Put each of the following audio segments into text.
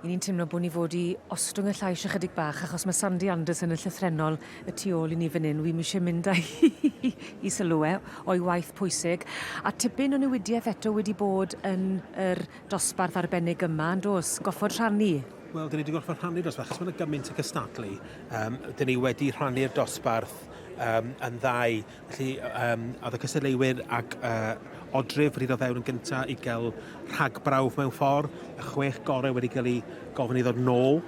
I ni'n teimlo bod ni fod i ostwng y llais ychydig bach achos mae Sandy Anderson yn llythrenol y tu ôl i ni fan hyn. Wi'm eisiau mynd â i sylwau o'i waith pwysig. A tipyn o newidiaeth eto wedi bod yn yr dosbarth arbennig yma, yn dos? Goffod rhannu? Wel, dyn ni wedi gorfod rhannu'r dosbarth, achos mae'n gymaint y cystadlu. Dyn ni wedi rhannu'r dosbarth yn ddau. Felly, oedd y cystadleuwyr ac odrif wedi dod fewn yn gyntaf i gael rhagbrawf mewn ffordd. Y 6 gorau wedi cael ei gofyn i ddod nôl.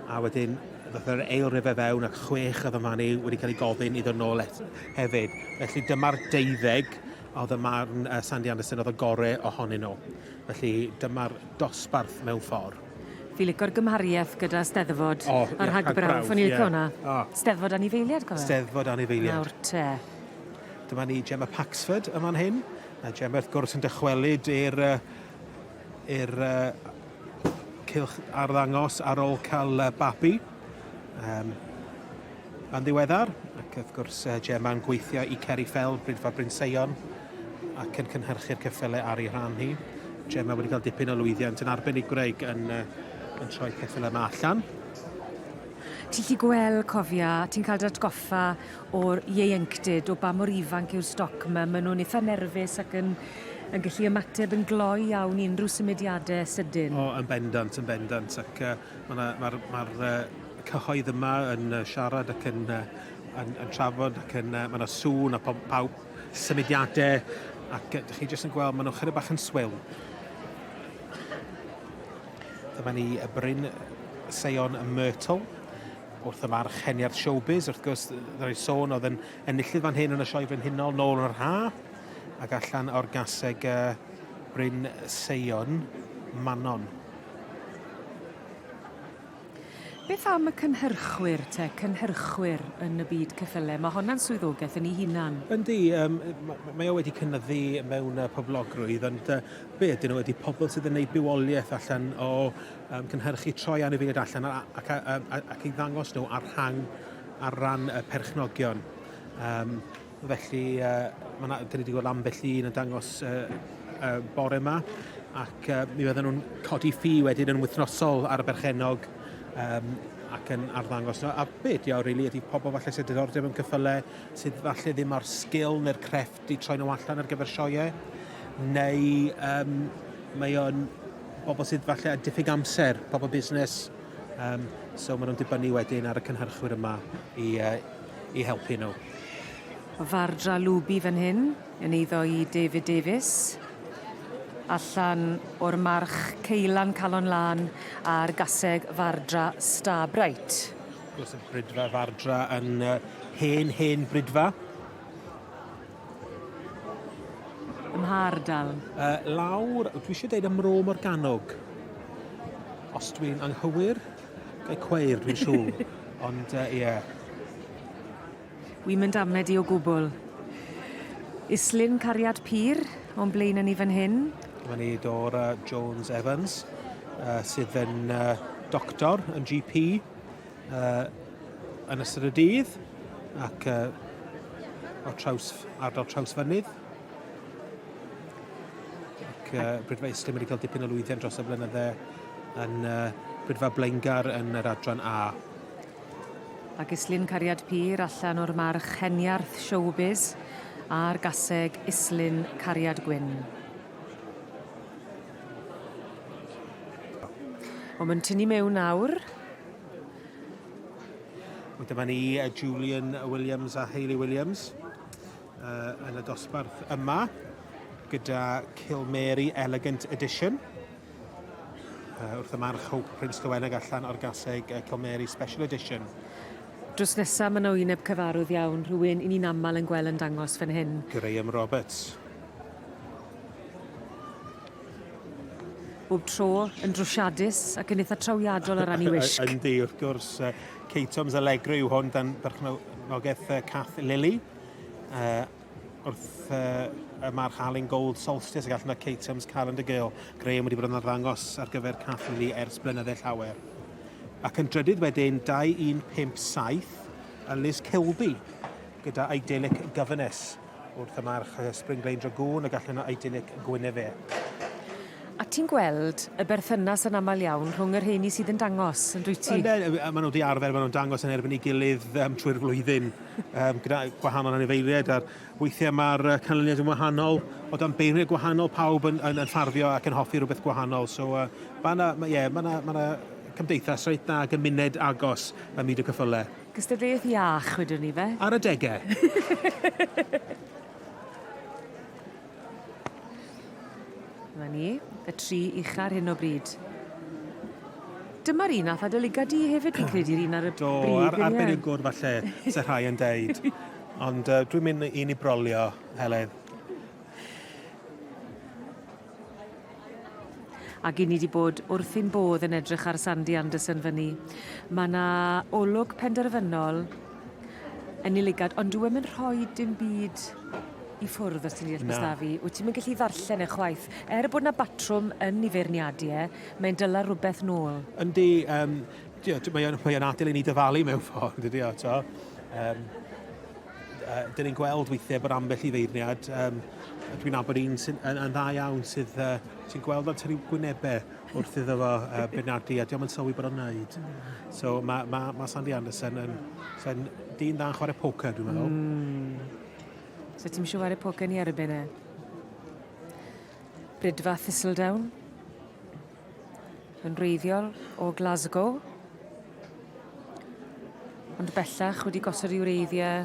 A wedyn, ddoth yr eilrifau fewn ac 6 oedd yma ni wedi cael ei gofyn i ddod nôl hefyd. Felly, dyma'r 12 oedd y marn Sandy Anderson oedd y gorau ohonyn nhw. Felly, dyma'r dosbarth mewn ffordd. Fi licor gymhariaeth gyda Steddfod a'r rhagbrawf. O'n i licio hwnna. Steddfod anifeiliad, cofio? Steddfod anifeiliad. Nawr te. Dyma ni Gemma Paxford yma'n hyn. A Gemma wrth gwrs yn dychwelyd i'r cylch arddangos ar ôl cael babi yn ddiweddar. Ac wrth gwrs Gemma yn gweithio i Ceri Ffel, Brydfa Bryn Seion, ac yn cynhyrchu'r ceffylau ar ei rhan hi. Gemma wedi cael dipyn o lwyddiant yn arbenigwraig yn troi ceffylau yma allan. Ti'n gallu gweld, cofia, ti'n cael datgoffa o'r ieuenctid o ba mor ifanc yw'r stoc yma. Maen nhw'n eitha nerfus ac yn gallu ymateb yn gloi iawn i unrhyw symudiadau sydyn. Yn bendant, yn bendant. Ac mae'r cyhoedd yma yn siarad ac yn trafod ac mae yna sŵn a pawb symudiadau ac ydych chi jyst yn gweld maen nhw'n chydig bach yn swyl. Dyma ni y Bryn Seion Myrtle wrth yma'r cheniad showbiz. Wrth gwrs, ddyn ni'n sôn oedd yn enillydd fan hyn yn y sioe frenhinol nôl yn yr ha ac allan o'r gaseg Bryn Seion Manon. Beth am y cynhyrchwyr yn y byd ceffylau? Mae hwnna'n swyddogaeth yn ei hunan. Yndi, mae o wedi cynyddu mewn poblogrwydd, ond be ydyn nhw wedi pobl sydd yn gwneud bywoliaeth allan o cynhyrchu troi anifeiliaid allan ac i ddangos nhw ar ran y perchnogion. Felly, dyn ni wedi gweld ambell un yn dangos bore yma ac mi fydden nhw'n codi ffi wedyn yn wythnosol ar y berchenog ac yn arddangos. A be ydi o, rili, ydi pobl falle sydd diddordeb yn cyffylau, sydd falle ddim ar sgil neu'r crefft i troi nhw allan ar gyfer sioeau, neu mae o'n bobl sydd falle a diffyg amser, pobl busnes, so maen nhw'n dibynnu wedyn ar y cynhyrchwyr yma i helpu nhw. Fardra Lwbi fan hyn, yn eiddo i David Davies, allan o'r march Ceilan Calon Lan a'r gaseg Fardra Starbright. Gwrs y Brydfa Fardra yn hen Brydfa. Ym Mhardal. Lawr, dwi eisiau deud ym Mro Morgannwg. Os dwi'n anghywir, gai cweir dwi'n siŵr. Ond ie. Wi'n mynd amned i o gwbl. Islyn Cariad Pyr o'n blaen yn ni fan hyn. Mae ni Dora Jones Evans, sydd yn doctor, yn GP, yn ystod y dydd, ac ardal Trawsfynydd. Ac Brydfa Islyn wedi cael dipyn o lwyddiant dros y blynydde yn Brydfa Blaengar yn yr adran A. Ac Islyn Cariad Pyr allan o'r march Heniarth Showbiz a'r gaseg Islyn Cariad Gwyn. O, mae'n tynnu mewn nawr. Dyma ni Julian Williams a Hayley Williams yn y dosbarth yma gyda Kilmary Elegant Edition. Wrth y march Hope Prince Llewellyn allan o'r gaseg Kilmary Special Edition. Drws nesaf mae'n wyneb cyfarwydd iawn, rhywun i ni'n aml yn gweld yn dangos fan hyn. Graham Roberts. Bob tro yn drwsiadus ac yn eitha trawiadol ar ran i wisg. Yndi, wrth gwrs, Kate Tom's Allegro yw hwn dan berchnogaeth Cath Lily. Wrth y march Alun Gold Solstice ac allan o Kate Tom's Calendar Girl. Graham wedi bod yn arddangos ar gyfer Cath Lily ers blynydde llawer. Ac yn drydydd wedyn 2157 y Liz Kilby gyda Idyllic Governess wrth y march Spring Lane Dragoon ac allan o Idyllic Gwyneffe. A ti'n gweld y berthynas yn aml iawn rhwng yr rheini sydd yn dangos, yn dwi ti? Maen nhw wedi arfer, maen nhw'n dangos yn erbyn ei gilydd trwy'r flwyddyn gyda gwahanol anifeiliaid. A'r weithiau mae'r canlyniad yn wahanol, o dan beirniad gwahanol, pawb yn ffafrio ac yn hoffi rhywbeth gwahanol. So mae yna cymdeithas reit na gymuned agos ym myd y cyffylau. Gystadleuaeth iach wedyn ni fe? Ar y degau. Dyma ni, y 3 uchar hyn o bryd. Dyma'r un nath adolyga di hefyd, fi'n credu'r un ar y Do, bryd. ar benigwr falle, sy'n rhai yn deud. Ond dwi'n mynd un i brolio, Helen. Ac i ni wedi bod wrth ein bodd yn edrych ar Sandy Anderson fyny. Mae yna olwg penderfynol yn ei ligad, ond dwi'n mynd rhoi dim byd i ffwrdd os ti'n deall beth fi. Wyt ti'n mynd gallu ddarllen y chwaith. Bod yna batrwm yn niferniadau, mae'n dyla rhywbeth nôl. Yndi, mae'n adael i ni dyfalu mewn ffordd, ydy o, to. Dyn ni'n gweld weithiau bod ambell i feirniad. Dwi'n nabod un yn dda iawn sydd ti'n gweld o'n tynnu gwynebau wrth iddo fo benadu, a diolch yn sylwi bod o'n wneud. So mae Sandy Anderson yn dyn dda'n chwarae poker, dwi'n meddwl. So ti'n mysio wario poker ni erbyn e? Brydfa Thistledown yn wreiddiol o Glasgow. Ond bellach wedi gosod i'w wreiddiau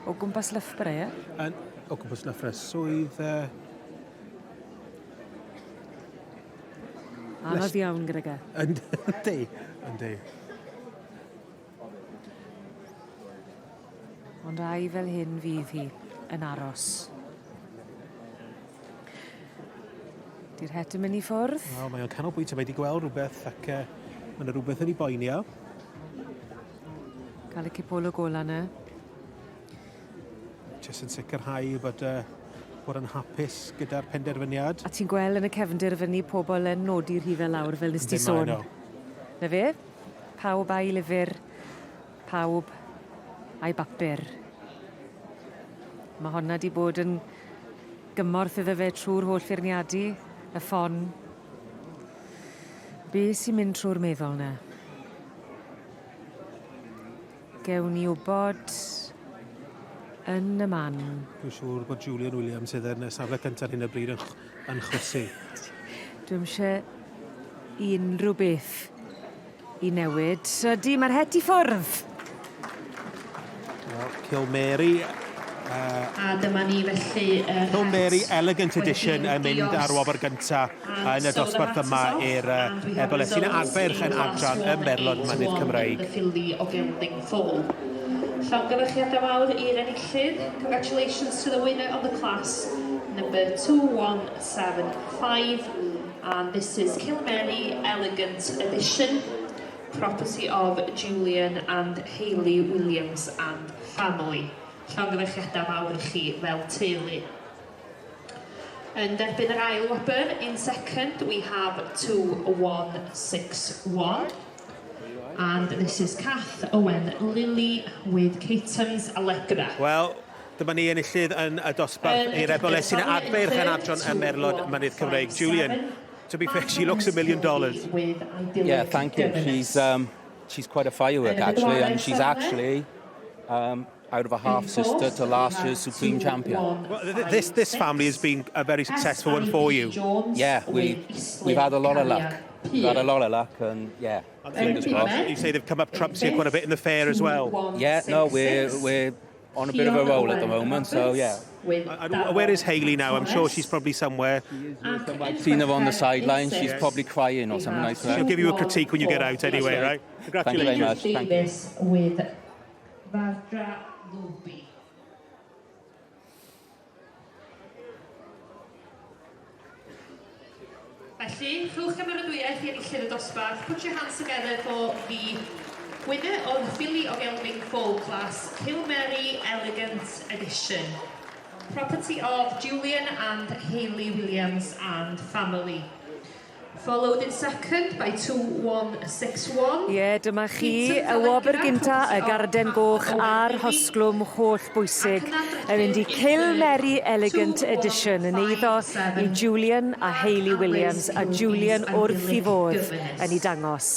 o gwmpas Loughborough, e? O gwmpas Loughborough, swydd... Anodd iawn gyda ge. Yndi. Ond ai fel hyn fydd hi yn aros. Di'r het yn mynd i ffwrdd. Mae o'n canolbwyntio, mae wedi gweld rhywbeth ac mae yna rhywbeth yn ei boenio. Cael y cipolo gola yna. Jyst yn sicrhau bod yn hapus gyda'r penderfyniad. A ti'n gweld yn y cefndir fyny pobl yn nodi'r hi fel lawr fel nes ti sôn. Na fe? Pawb a'i lyfr, pawb a'i bapur. Mae honna di bod yn gymorth iddo fe trwy'r holl feirniadu, y ffon. Be sy'n mynd trwy'r meddwl na? Gewn ni wybod yn y man. Dwi'n siŵr bod Julian Williams sydd yn y safle cyntaf hyn y bryd yn chwysu. Dwi'n eisiau unrhyw beth i newid. Ydy, mae'r het i ffwrdd. Kilmary. A dyma ni felly... Kilmary Elegant Edition yn mynd ar wobr gyntaf yn y dosbarth yma i'r Ebolesi yn adferch yn adran y Merlod Mynydd Cymreig. Fillies o Gelding Fall. Llongyfarchiadau mawr i'r enillydd. Congratulations to the winner of the class, number 2175. And this is Kilmary Elegant Edition, property of Julian and Hayley Williams and family. Llongyfarchiadau mawr i chi fel teulu. Yn derbyn yr ail wobr, in second, we have 2161. And this is Kath Owen Lily with Caitham's Allegra. Wel, dyma ni enillydd yn y dosbarth i'r Ebolesi yn adferch yn adran y Merlod Mynydd Cymreig. Julian, to be fair, she looks $1 million. Yeah, thank you. She's quite a firework, actually, and she's actually out of a half-sister to last year's Supreme Champion. Well, this family has been a very successful one for you. Yeah, we've had a lot of luck. We've had a lot of luck, and yeah, fingers crossed. You say they've come up trumps here quite a bit in the fair as well. Yeah, no, we're on a bit of a roll at the moment, so yeah. Where is Hayley now? I'm sure she's probably somewhere. I've seen her on the sidelines. She's probably crying or something like that. She'll give you a critique when you get out anyway, right? Thank you very much. Thank you. With Vardra Luby. Felly, rhowch cymeradwyaeth i enillydd y dosbarth. Put your hands together for the winner of the Fillies of Gelding Fall class, Kilmary Elegant Edition. Property of Julian and Hayley Williams and family. Followed in second by 2-1-6-1. Ie, dyma chi, y wobr gynta, y garden goch a'r hosglwm holl bwysig yn mynd i Kilmary Elegant Edition yn eiddo i Julian a Hayley Williams, a Julian wrth i fodd yn ei dangos.